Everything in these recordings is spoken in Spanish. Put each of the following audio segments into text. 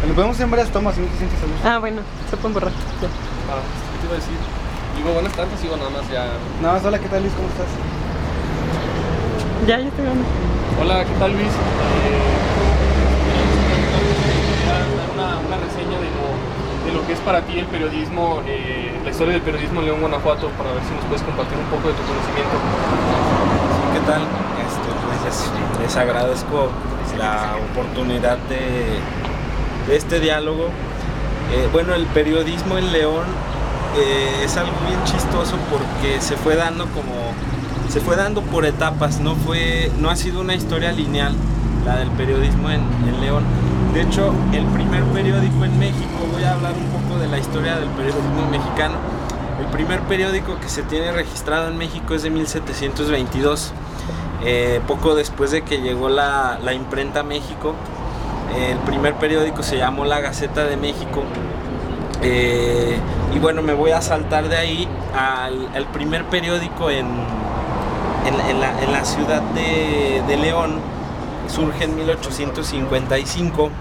Lo podemos hacer en varias tomas, si no te sientes a gusto. Ah, bueno, se pueden borrar. Ya. ¿Qué te iba a decir? Digo, buenas tardes, digo, nada más ya. Nada más, hola, ¿qué tal, Luis? ¿Cómo estás? Ya estoy grabando. Hola, ¿qué tal, Luis? Una reseña de lo que es para ti el periodismo, la historia del periodismo en León, Guanajuato, para ver si nos puedes compartir un poco de tu conocimiento. Sí, ¿qué tal? Pues les agradezco la oportunidad de este diálogo. Bueno, el periodismo en León es algo bien chistoso porque se fue dando por etapas, no ha sido una historia lineal la del periodismo en León. De hecho, el primer periódico en México, voy a hablar un poco de la historia del periodismo mexicano. El primer periódico que se tiene registrado en México es de 1722, poco después de que llegó la imprenta a México. El primer periódico se llamó La Gaceta de México. Y bueno, me voy a saltar de ahí al primer periódico en la ciudad de León. Surge en 1855.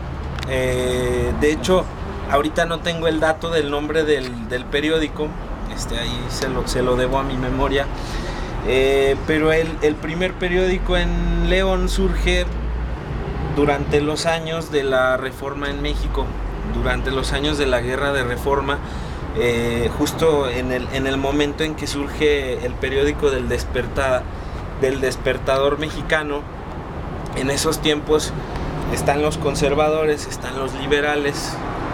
De hecho, ahorita no tengo el dato del nombre del periódico. Ahí se lo debo a mi memoria. Pero el primer periódico en León surge durante los años de la Reforma en México, durante los años de la Guerra de Reforma, justo en el momento en que surge el periódico del Despertador mexicano. En esos tiempos están los conservadores, están los liberales,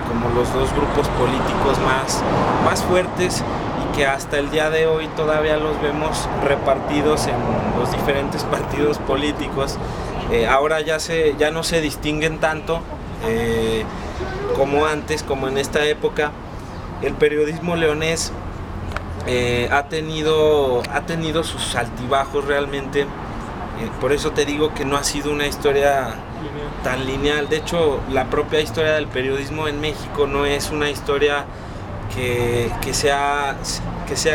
como los dos grupos políticos más fuertes, y que hasta el día de hoy todavía los vemos repartidos en los diferentes partidos políticos. Ahora ya no se distinguen tanto como antes, como en esta época. El periodismo leonés ha tenido sus altibajos realmente. Por eso te digo que no ha sido una historia tan lineal. De hecho, la propia historia del periodismo en México no es una historia que se ha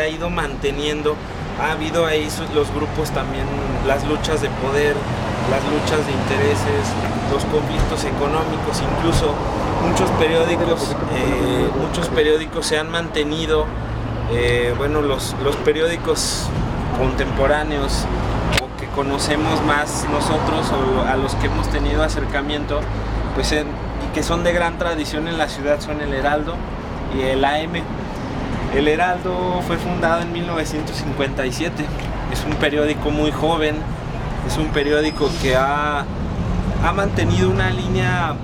ido manteniendo. Ha habido ahí los grupos también, las luchas de poder, las luchas de intereses, los conflictos económicos. Incluso muchos periódicos se han mantenido. Los periódicos contemporáneos o que conocemos más nosotros, o a los que hemos tenido acercamiento, pues y que son de gran tradición en la ciudad, son el Heraldo y el AM. El Heraldo fue fundado en 1957, es un periódico muy joven, es un periódico que ha mantenido una línea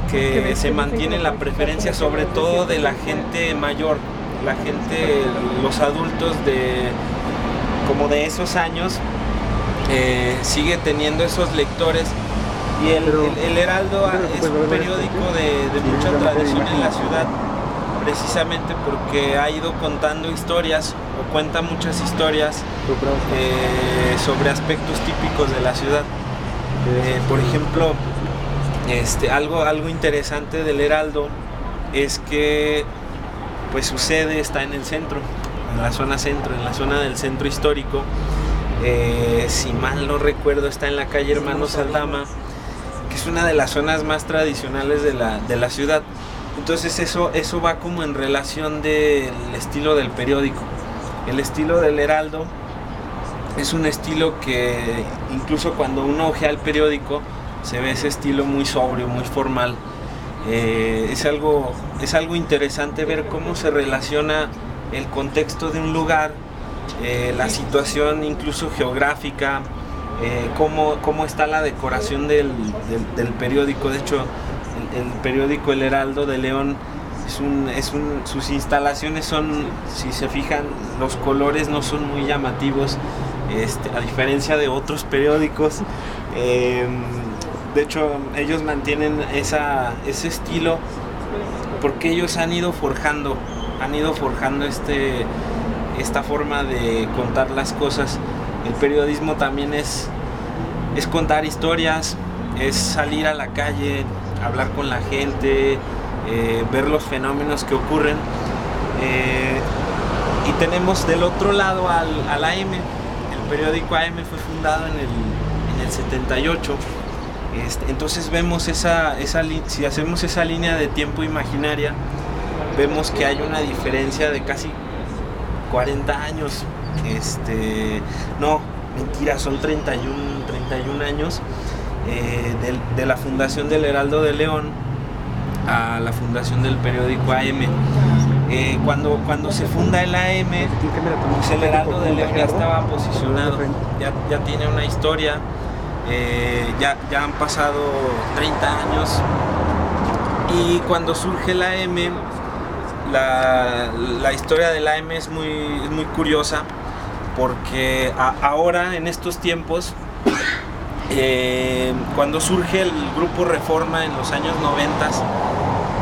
que se mantiene la preferencia sobre todo de la gente mayor, los adultos como de esos años, sigue teniendo esos lectores. Y el Heraldo es un periódico de mucha tradición en la ciudad, precisamente porque ha ido contando historias, o cuenta muchas historias sobre aspectos típicos de la ciudad. Por ejemplo, algo interesante del Heraldo es que pues su sede está en el centro, en la zona centro, en la zona del centro histórico. Si mal no recuerdo, está en la calle Hermanos Aldama, que es una de las zonas más tradicionales de la ciudad. Entonces eso va como en relación del estilo del periódico. El estilo del Heraldo es un estilo que incluso cuando uno ojea el periódico se ve ese estilo muy sobrio, muy formal. Es algo interesante ver cómo se relaciona el contexto de un lugar, la situación incluso geográfica, cómo está la decoración del periódico. De hecho, el periódico El Heraldo de León sus instalaciones son, si se fijan, los colores no son muy llamativos, a diferencia de otros periódicos. De hecho, ellos mantienen ese estilo porque ellos han ido forjando esta forma de contar las cosas. El periodismo también es contar historias, es salir a la calle, hablar con la gente, ver los fenómenos que ocurren. Y tenemos del otro lado al AM. El periódico AM fue fundado en el 78. Entonces vemos si hacemos esa línea de tiempo imaginaria, vemos que hay una diferencia de casi 40 años. No, mentira, son 31 años de la fundación del Heraldo de León a la fundación del periódico AM. Cuando se funda el AM, pues el Heraldo de León ya estaba posicionado, ya tiene una historia. Ya han pasado 30 años y cuando surge la AM, la historia de la AM es muy curiosa, porque ahora en estos tiempos, cuando surge el grupo Reforma en los años 90,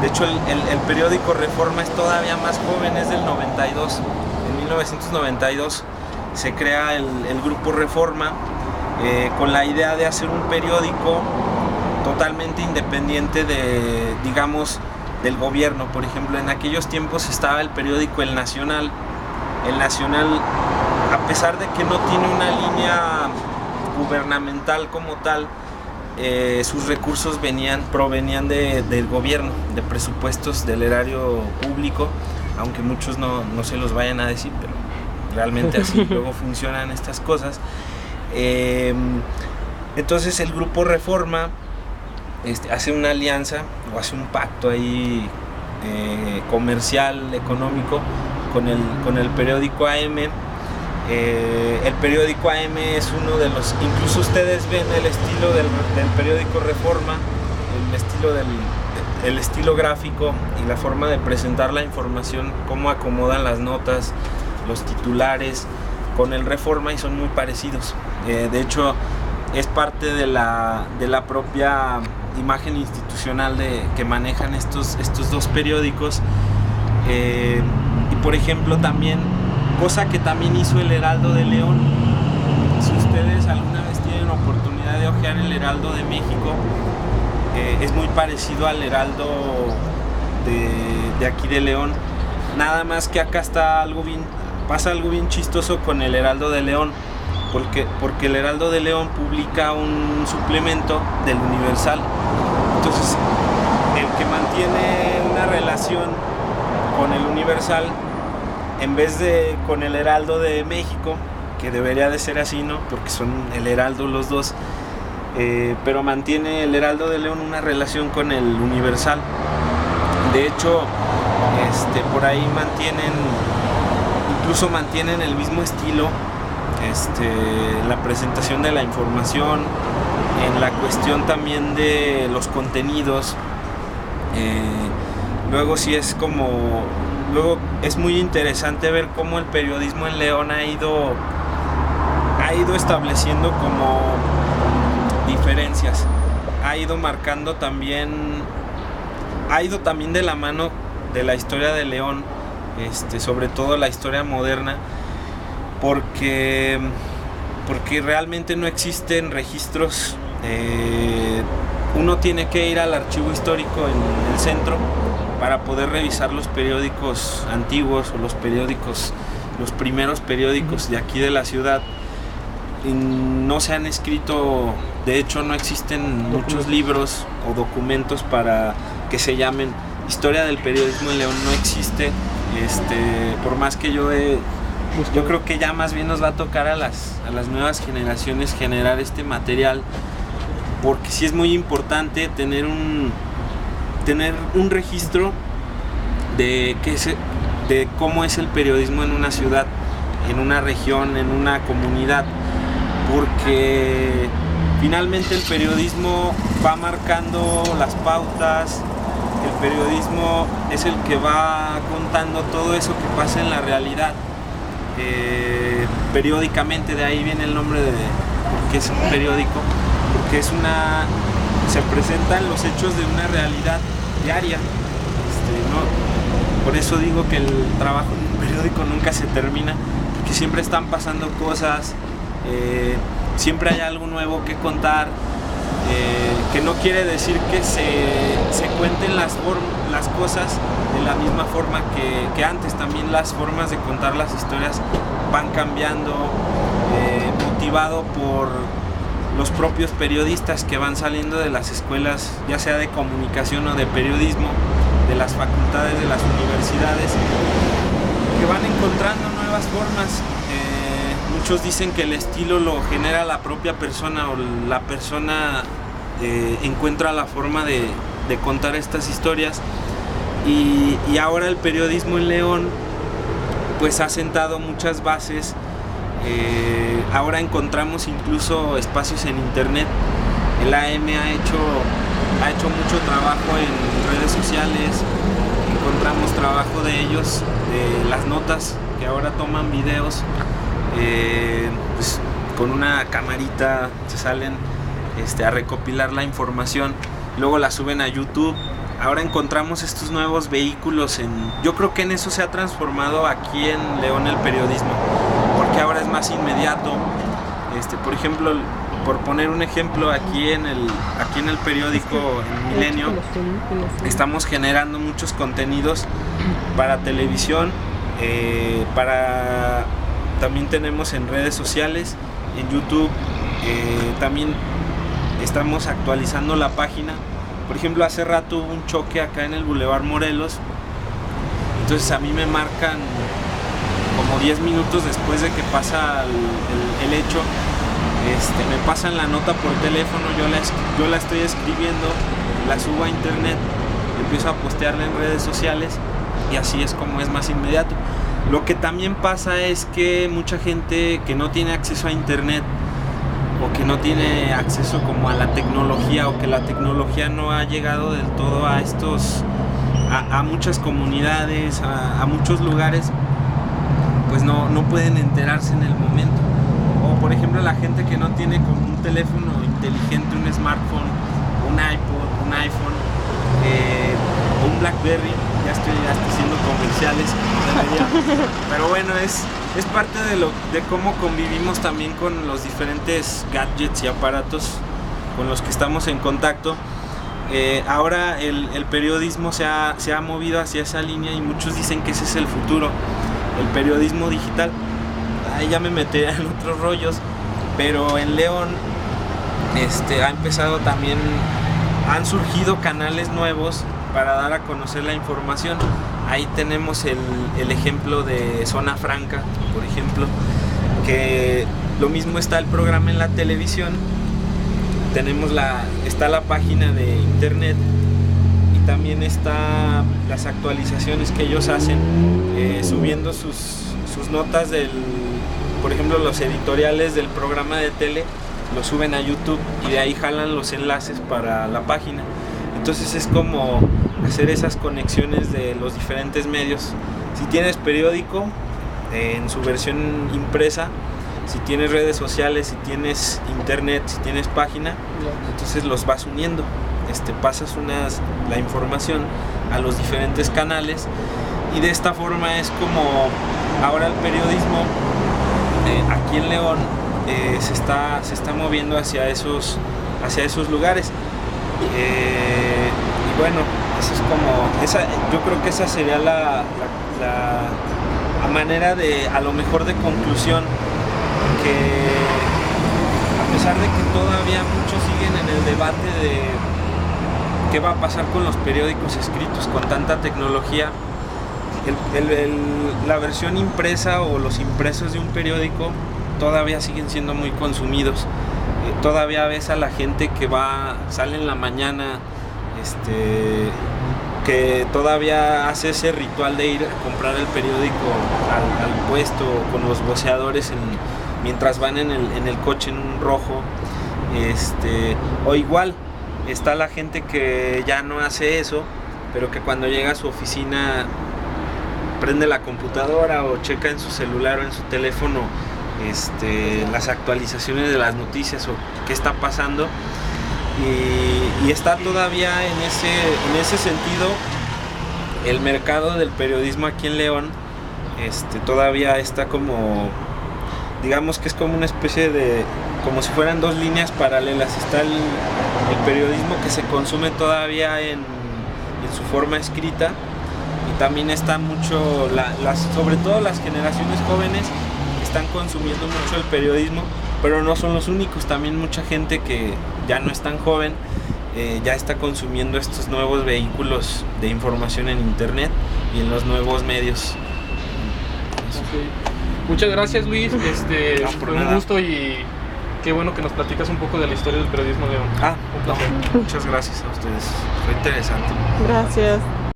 de hecho el periódico Reforma es todavía más joven, es del 92, en 1992 se crea el grupo Reforma, con la idea de hacer un periódico totalmente independiente del gobierno. Por ejemplo, en aquellos tiempos estaba el periódico El Nacional. El Nacional, a pesar de que no tiene una línea gubernamental como tal, sus recursos provenían del gobierno, de presupuestos del erario público, aunque muchos no se los vayan a decir, pero realmente así luego funcionan estas cosas. Entonces el grupo Reforma hace una alianza o hace un pacto ahí comercial, económico con el periódico AM. El periódico AM es uno de los, incluso ustedes ven el estilo del periódico Reforma, el estilo gráfico y la forma de presentar la información, cómo acomodan las notas, los titulares con el Reforma, y son muy parecidos. De hecho, es parte de la propia imagen institucional que manejan estos dos periódicos. Y por ejemplo también, cosa que también hizo el Heraldo de León, si ustedes alguna vez tienen oportunidad de hojear el Heraldo de México, es muy parecido al Heraldo de aquí de León, nada más que acá pasa algo bien chistoso con el Heraldo de León, porque el Heraldo de León publica un suplemento del Universal. Entonces, el que mantiene una relación con el Universal, en vez de con el Heraldo de México, que debería de ser así, ¿no? Porque son el Heraldo los dos, pero mantiene el Heraldo de León una relación con el Universal. De hecho, por ahí incluso mantienen el mismo estilo, la presentación de la información, en la cuestión también de los contenidos. Luego es muy interesante ver cómo el periodismo en León ha ido estableciendo como diferencias, ha ido marcando también, de la mano de la historia de León, sobre todo la historia moderna, porque realmente no existen registros. Uno tiene que ir al archivo histórico en el centro para poder revisar los periódicos antiguos o los primeros periódicos de aquí de la ciudad. Y no se han escrito, de hecho no existen muchos libros o documentos para que se llamen historia del periodismo en León, no existe. Por más que yo creo que ya más bien nos va a tocar a las nuevas generaciones generar este material, porque sí es muy importante tener un registro de cómo es el periodismo en una ciudad, en una región, en una comunidad, porque finalmente el periodismo va marcando las pautas. El periodismo es el que va contando todo eso que pasa en la realidad, periódicamente. De ahí viene el nombre de porque es un periódico, porque se presentan los hechos de una realidad diaria, ¿no? Por eso digo que el trabajo en un periódico nunca se termina, porque siempre están pasando cosas, siempre hay algo nuevo que contar. Que no quiere decir que se cuenten las cosas de la misma forma que antes. También las formas de contar las historias van cambiando, motivado por los propios periodistas que van saliendo de las escuelas, ya sea de comunicación o de periodismo, de las facultades de las universidades, que van encontrando nuevas formas. Muchos dicen que el estilo lo genera la propia persona, o la persona encuentra la forma de contar estas historias, y ahora el periodismo en León pues ha sentado muchas bases. Ahora encontramos incluso espacios en internet. El AM ha hecho mucho trabajo en redes sociales. Encontramos trabajo de ellos, de las notas que ahora toman videos, pues, con una camarita se salen a recopilar la información, luego la suben a YouTube. Ahora encontramos estos nuevos vehículos. Yo creo que en eso se ha transformado aquí en León el periodismo, porque ahora es más inmediato. Por ejemplo, por poner un ejemplo, aquí en el periódico en Milenio estamos generando muchos contenidos para televisión, también tenemos en redes sociales, en YouTube, también estamos actualizando la página. Por ejemplo, hace rato hubo un choque acá en el Boulevard Morelos, entonces a mí me marcan como 10 minutos después de que pasa el hecho, me pasan la nota por teléfono, yo la estoy escribiendo, la subo a internet, empiezo a postearla en redes sociales, y así es como es más inmediato. Lo que también pasa es que mucha gente que no tiene acceso a internet, o que no tiene acceso como a la tecnología, o que la tecnología no ha llegado del todo a muchas comunidades, a muchos lugares, pues no pueden enterarse en el momento. O por ejemplo, la gente que no tiene como un teléfono inteligente, un smartphone, un iPod, un iPhone, o un BlackBerry. Ya estoy haciendo comerciales, pero bueno, es parte de cómo convivimos también con los diferentes gadgets y aparatos con los que estamos en contacto. Ahora el periodismo se ha movido hacia esa línea, y muchos dicen que ese es el futuro, el periodismo digital. Ahí ya me meteré en otros rollos, pero en León ha empezado también, han surgido canales nuevos para dar a conocer la información. Ahí tenemos el ejemplo de Zona Franca, por ejemplo, que lo mismo, está el programa en la televisión, está la página de internet, y también está las actualizaciones que ellos hacen, subiendo sus notas por ejemplo, los editoriales del programa de tele, lo suben a YouTube, y de ahí jalan los enlaces para la página. Entonces es como hacer esas conexiones de los diferentes medios. Si tienes periódico en su versión impresa, si tienes redes sociales, si tienes internet, si tienes página, entonces los vas uniendo. Pasas la información a los diferentes canales, y de esta forma es como ahora el periodismo aquí en León se está moviendo hacia esos lugares. Y bueno, eso es como yo creo que esa sería la manera a lo mejor de conclusión, que a pesar de que todavía muchos siguen en el debate de qué va a pasar con los periódicos escritos con tanta tecnología, la versión impresa o los impresos de un periódico todavía siguen siendo muy consumidos. Todavía ves a la gente que sale en la mañana, que todavía hace ese ritual de ir a comprar el periódico al puesto con los voceadores mientras van en el coche en un rojo. O igual está la gente que ya no hace eso, pero que cuando llega a su oficina prende la computadora o checa en su celular o en su teléfono las actualizaciones de las noticias o qué está pasando, y está todavía en ese sentido el mercado del periodismo aquí en León. Todavía está como, digamos que es como una especie de, como si fueran dos líneas paralelas. Está el periodismo que se consume todavía en su forma escrita, y también está mucho, sobre todo las generaciones jóvenes están consumiendo mucho el periodismo pero no son los únicos, también mucha gente que ya no es tan joven ya está consumiendo estos nuevos vehículos de información en internet y en los nuevos medios. Ok. Muchas gracias, Luis. No, por fue un nada. gusto y qué bueno que nos platicas un poco de la historia del periodismo, León. Un placer. Muchas gracias a ustedes, fue interesante. Gracias.